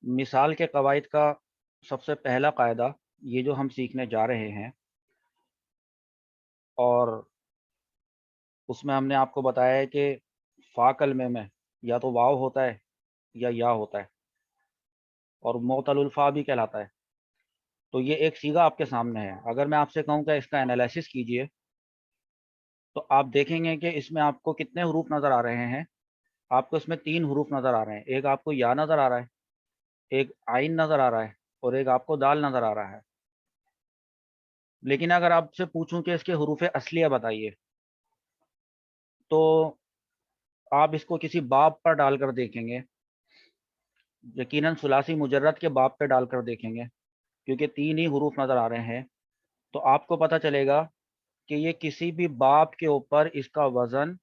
مثال کے قواعد کا سب سے پہلا قاعدہ یہ جو ہم سیکھنے جا رہے ہیں، اور اس میں ہم نے آپ کو بتایا ہے کہ فا کلمے میں یا تو واو ہوتا ہے یا ہوتا ہے، اور معتل الفا بھی کہلاتا ہے۔ تو یہ ایک سیگا آپ کے سامنے ہے۔ اگر میں آپ سے کہوں کہ اس کا انالیسس کیجئے تو آپ دیکھیں گے کہ اس میں آپ کو کتنے حروف نظر آ رہے ہیں۔ آپ کو اس میں 3 حروف نظر آ رہے ہیں۔ ایک آپ کو یا نظر آ رہا ہے، ایک عین نظر آ رہا ہے، اور ایک آپ کو دال نظر آ رہا ہے۔ لیکن اگر آپ سے پوچھوں کہ اس کے حروف اصلیہ بتائیے، تو آپ اس کو کسی باب پر ڈال کر دیکھیں گے، یقیناً ثلاثی مجرد کے باب پہ ڈال کر دیکھیں گے، کیونکہ 3 ہی حروف نظر آ رہے ہیں، تو آپ کو پتہ چلے گا کہ یہ کسی بھی باب کے اوپر اس کا وزن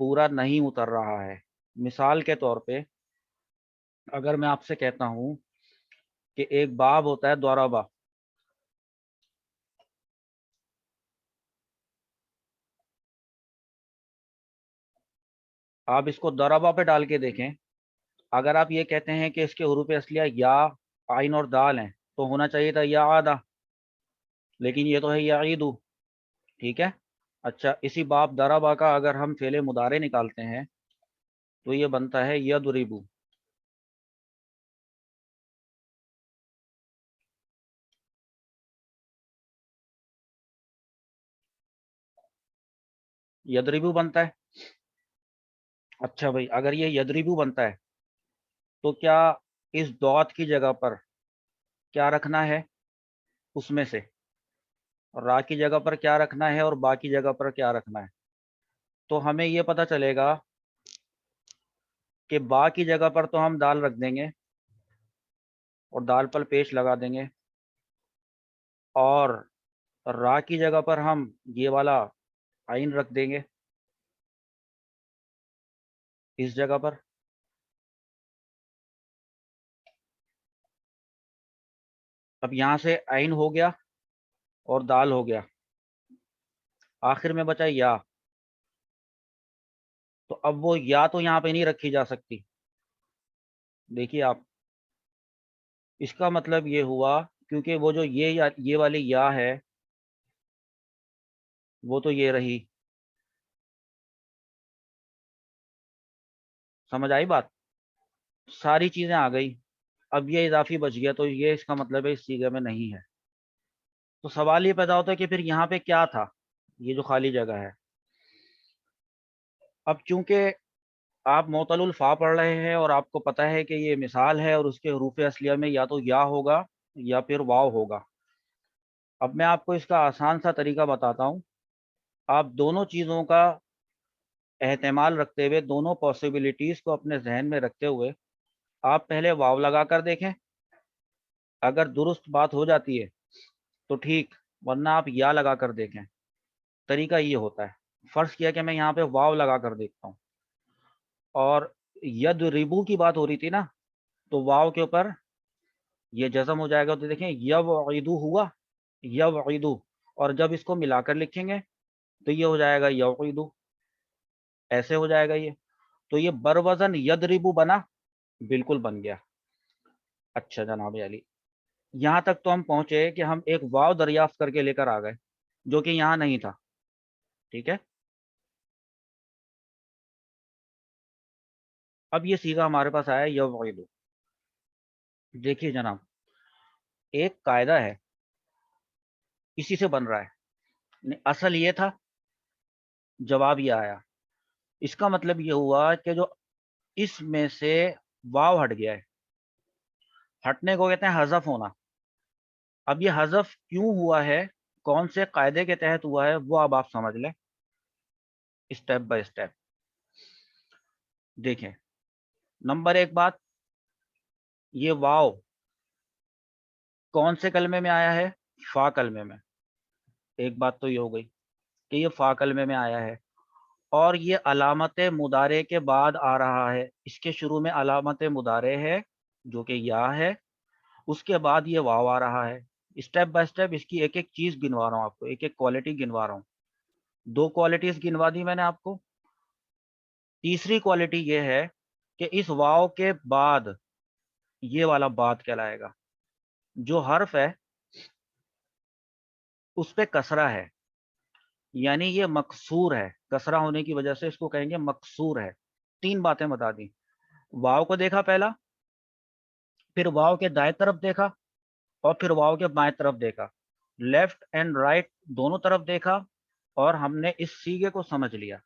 پورا نہیں اتر رہا ہے۔ مثال کے طور پہ اگر میں آپ سے کہتا ہوں کہ ایک باب ہوتا ہے ضربہ، آپ اس کو ضربہ پہ ڈال کے دیکھیں، اگر آپ یہ کہتے ہیں کہ اس کے حروف اصلیہ یا، عین اور دال ہیں، تو ہونا چاہیے تھا یا آدھا، لیکن یہ تو ہے یا عیدو، ٹھیک ہے۔ اچھا، اسی باب ضربہ کا اگر ہم فعل مضارع نکالتے ہیں تو یہ بنتا ہے یضربو۔ یضربو بنتا ہے۔ اچھا بھائی، اگر یہ یضربو بنتا ہے تو کیا اس دوت کی جگہ پر کیا رکھنا ہے اس میں سے، اور را کی جگہ پر کیا رکھنا ہے اور با کی جگہ پر کیا رکھنا ہے؟ تو ہمیں یہ پتہ چلے گا کہ با کی جگہ پر تو ہم دال رکھ دیں گے اور دال پر پیش لگا دیں گے، اور را کی جگہ پر ہم یہ والا عین رکھ دیں گے اس جگہ پر۔ اب یہاں سے عین ہو گیا اور دال ہو گیا، آخر میں بچا یا۔ تو اب وہ یا تو یہاں پہ نہیں رکھی جا سکتی، دیکھیے آپ، اس کا مطلب یہ ہوا کیونکہ وہ جو یہ والی یا ہے وہ تو یہ رہی، سمجھ آئی بات؟ ساری چیزیں آ گئی، اب یہ اضافی بچ گیا، تو یہ اس کا مطلب ہے اس سیغے میں نہیں ہے۔ تو سوال یہ پیدا ہوتا ہے کہ پھر یہاں پہ کیا تھا، یہ جو خالی جگہ ہے۔ اب چونکہ آپ معطل الفا پڑھ رہے ہیں اور آپ کو پتہ ہے کہ یہ مثال ہے اور اس کے حروف اصلیہ میں یا تو یا ہوگا یا پھر واو ہوگا، اب میں آپ کو اس کا آسان سا طریقہ بتاتا ہوں۔ آپ دونوں چیزوں کا احتمال رکھتے ہوئے، دونوں پاسبلٹیز کو اپنے ذہن میں رکھتے ہوئے، آپ پہلے واو لگا کر دیکھیں، اگر درست بات ہو جاتی ہے تو ٹھیک، ورنہ آپ یا لگا کر دیکھیں۔ طریقہ یہ ہوتا ہے، فرض کیا کہ میں یہاں پہ واو لگا کر دیکھتا ہوں، اور یضربو کی بات ہو رہی تھی نا، تو واو کے اوپر یہ جزم ہو جائے گا، تو دیکھیں یوعدو ہوا، یوعدو، اور جب اس کو ملا کر لکھیں گے تو یہ ہو جائے گا یوعدو، ایسے ہو جائے گا یہ۔ تو یہ بروزن یضربو بنا، بالکل بن گیا۔ اچھا جناب علی، یہاں تک تو ہم پہنچے کہ ہم ایک واو دریافت کر کے لے کر آ گئے جو کہ یہاں نہیں تھا، ٹھیک ہے۔ اب یہ سیغہ ہمارے پاس آیا یوعدو۔ دیکھیے جناب، ایک قاعدہ ہے، اسی سے بن رہا ہے۔ اصل یہ تھا، جواب یہ آیا، اس کا مطلب یہ ہوا کہ جو اس میں سے واو ہٹ گیا ہے، ہٹنے کو کہتے ہیں حذف ہونا۔ اب یہ حذف کیوں ہوا ہے، کون سے قاعدے کے تحت ہوا ہے، وہ اب آپ سمجھ لیں اسٹیپ بائی اسٹیپ۔ دیکھیں، نمبر 1 بات، یہ واو کون سے کلمے میں آیا ہے؟ فا کلمے میں۔ ایک بات تو یہ ہو گئی کہ یہ فا کلمے میں آیا ہے، اور یہ علامت مضارع کے بعد آ رہا ہے، اس کے شروع میں علامت مضارع ہے جو کہ یا ہے، اس کے بعد یہ واو آ رہا ہے۔ اسٹیپ بائی اسٹیپ اس کی ایک ایک چیز گنوا رہا ہوں آپ کو، ایک ایک کوالٹی گنوا رہا ہوں۔ 2 کوالٹیز گنوا دی میں نے آپ کو۔ تیسری کوالٹی یہ ہے کہ اس واو کے بعد یہ والا بات کہلائے گا. جو حرف ہے اس پہ کسرہ ہے، یعنی یہ مکسور ہے، کسرہ ہونے کی وجہ سے اس کو کہیں گے مکسور ہے. 3 باتیں بتا دی. واو کو دیکھا پہلا، پھر واو کے دائیں طرف دیکھا، اور پھر واو کے بائیں طرف دیکھا. لیفٹ اینڈ رائٹ دونوں طرف دیکھا، اور ہم نے اس سیغے کو سمجھ لیا.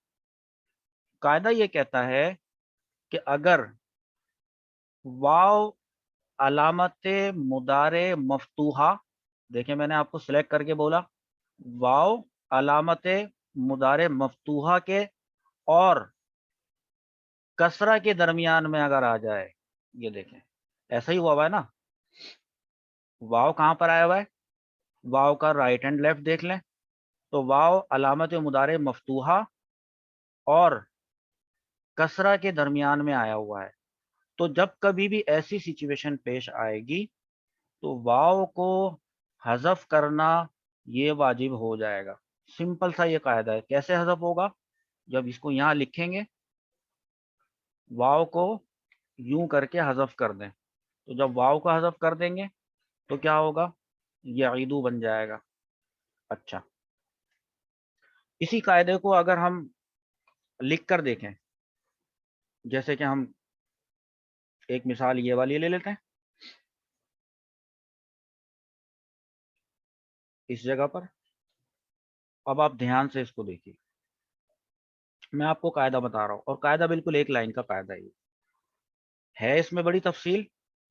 قاعدہ یہ کہتا ہے کہ اگر واو علامت مضارع مفتوحہ، دیکھیں میں نے آپ کو سلیکٹ کر کے بولا، واو علامت مضارع مفتوحہ کے اور کسرہ کے درمیان میں اگر آ جائے، یہ دیکھیں ایسا ہی ہوا ہوا ہے نا. واو کہاں پر آیا ہوا ہے؟ واو کا رائٹ اینڈ لیفٹ دیکھ لیں تو واو علامت مضارع مفتوحہ اور کسرہ کے درمیان میں آیا ہوا ہے. تو جب کبھی بھی ایسی سچویشن پیش آئے گی تو واو کو حذف کرنا یہ واجب ہو جائے گا. سمپل سا یہ قاعدہ ہے. کیسے حذف ہوگا؟ جب اس کو یہاں لکھیں گے، واو کو یوں کر کے حذف کر دیں، تو جب واو کو حذف کر دیں گے تو کیا ہوگا؟ یعیدو بن جائے گا. اچھا، اسی قاعدے کو اگر ہم لکھ کر دیکھیں، جیسے کہ ہم ایک مثال یہ والی لے لیتے ہیں اس جگہ پر. اب آپ دھیان سے اس کو دیکھیے، میں آپ کو قاعدہ بتا رہا ہوں، اور قاعدہ بالکل ایک لائن کا قاعدہ ہے اس میں بڑی تفصیل،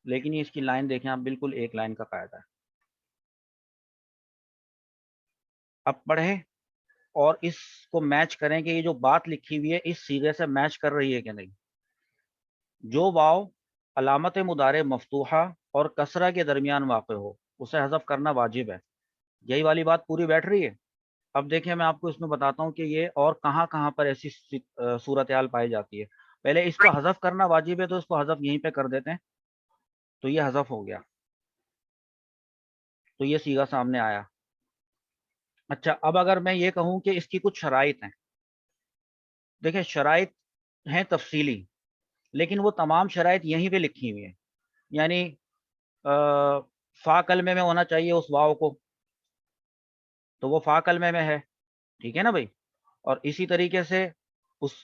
لیکن یہ اس کی لائن دیکھیں آپ، بالکل ایک لائن کا قاعدہ ہے. اب پڑھیں اور اس کو میچ کریں کہ یہ جو بات لکھی ہوئی ہے اس سیغے سے میچ کر رہی ہے کہ نہیں. جو واو علامت مضارع مفتوحہ اور کسرہ کے درمیان واقع ہو اسے حذف کرنا واجب ہے. یہی والی بات پوری بیٹھ رہی ہے. اب دیکھیں میں آپ کو اس میں بتاتا ہوں کہ یہ اور کہاں کہاں پر ایسی صورتحال پائی جاتی ہے. پہلے اس کو حذف کرنا واجب ہے تو اس کو حذف یہیں پہ کر دیتے ہیں، تو یہ حذف ہو گیا، تو یہ سیغہ سامنے آیا. اچھا، اب اگر میں یہ کہوں کہ اس کی کچھ شرائط ہیں، دیکھیں شرائط ہیں تفصیلی، لیکن وہ تمام شرائط یہیں پہ لکھی ہوئی ہیں. یعنی فا کلمے میں ہونا چاہیے اس واو کو، تو وہ فا کلمے میں ہے، ٹھیک ہے نا بھائی. اور اسی طریقے سے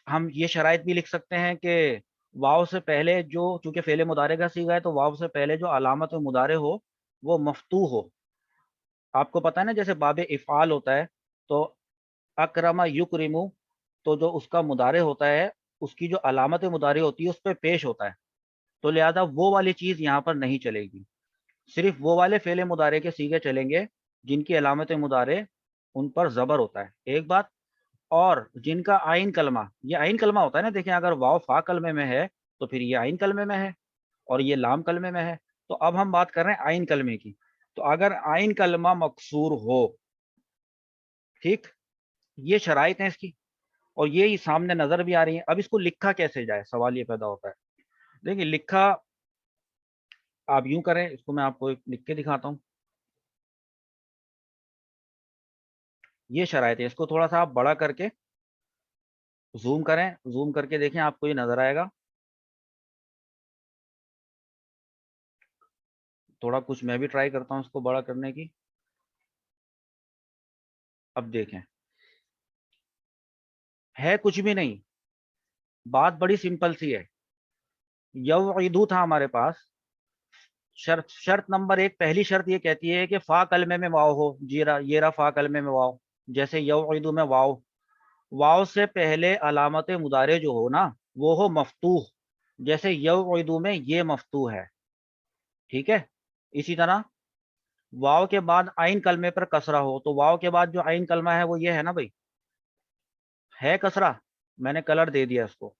ہم یہ شرائط بھی لکھ سکتے ہیں کہ واو سے پہلے جو، چونکہ فعل مضارع کا صیغہ ہے تو واو سے پہلے جو علامت مضارع ہو وہ مفتوح ہو. آپ کو پتہ ہے نا جیسے باب افعال ہوتا ہے تو اکرم یکرمو، تو جو اس کا مضارع ہوتا ہے اس کی جو علامت مضارع ہوتی ہے اس پہ پیش ہوتا ہے، تو لہذا وہ والی چیز یہاں پر نہیں چلے گی. صرف وہ والے فعل مضارع کے صیغے چلیں گے جن کی علامت مضارع ان پر زبر ہوتا ہے، ایک بات. اور جن کا آئین کلمہ، یہ آئین کلمہ ہوتا ہے نا، دیکھیں اگر واو فا کلمے میں ہے تو پھر یہ آئین کلمے میں ہے، اور یہ لام کلمے میں ہے. تو اب ہم بات کر رہے ہیں آئین کلمے کی. تو اگر آئین کلمہ مکسور ہو، ٹھیک، یہ شرائط ہیں اس کی، اور یہ سامنے نظر بھی آ رہی ہیں. اب اس کو لکھا کیسے جائے، سوال یہ پیدا ہوتا ہے. دیکھیں لکھا آپ یوں کریں، اس کو میں آپ کو ایک لکھ کے دکھاتا ہوں. یہ شرائط ہے، اس کو تھوڑا سا آپ بڑا کر کے زوم کریں، زوم کر کے دیکھیں آپ کو یہ نظر آئے گا. تھوڑا کچھ میں بھی ٹرائی کرتا ہوں اس کو بڑا کرنے کی. اب دیکھیں ہے کچھ بھی نہیں، بات بڑی سمپل سی ہے. یوعدو تھا ہمارے پاس، شرط نمبر 1، پہلی شرط یہ کہتی ہے کہ فا کلمے میں واو ہو. یہ رہا فا کلمے میں واو، جیسے یوعدو میں واو، واو سے پہلے علامت مضارع جو ہو نا وہ ہو مفتوح، جیسے یوعدو میں یہ مفتوح ہے، ٹھیک ہے. اسی طرح واو کے بعد عین کلمے پر کسرہ ہو، تو واو کے بعد جو عین کلمہ ہے وہ یہ ہے نا بھائی، ہے کسرہ، میں نے کلر دے دیا اس کو.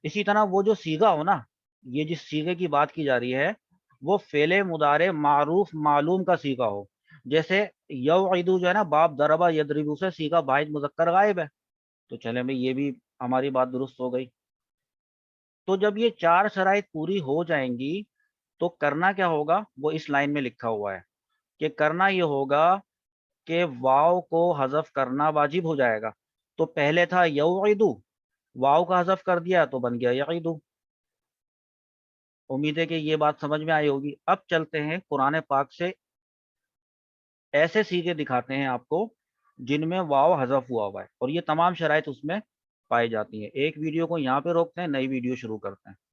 اسی طرح وہ جو صیغہ ہو نا، یہ جس صیغے کی بات کی جا رہی ہے وہ فعل مضارع معروف معلوم کا صیغہ ہو. جیسے یوعدو جو ہے نا، باب ضربہ یضربو سے صیغہ واحد مذکر غائب ہے، تو چلیں بھائی یہ بھی ہماری بات درست ہو گئی. تو جب یہ 4 شرائط پوری ہو جائیں گی تو کرنا کیا ہوگا، وہ اس لائن میں لکھا ہوا ہے کہ کرنا یہ ہوگا کہ واو کو حذف کرنا واجب ہو جائے گا. تو پہلے تھا یوعدو، واو کا حذف کر دیا تو بن گیا یعیدو. امید ہے کہ یہ بات سمجھ میں آئی ہوگی۔ اب چلتے ہیں قرآن پاک سے ایسے سیغے دکھاتے ہیں آپ کو جن میں واو حذف ہوا ہوا ہے اور یہ تمام شرائط اس میں پائی جاتی ہیں۔ ایک ویڈیو کو یہاں پہ روکتے ہیں، نئی ویڈیو شروع کرتے ہیں۔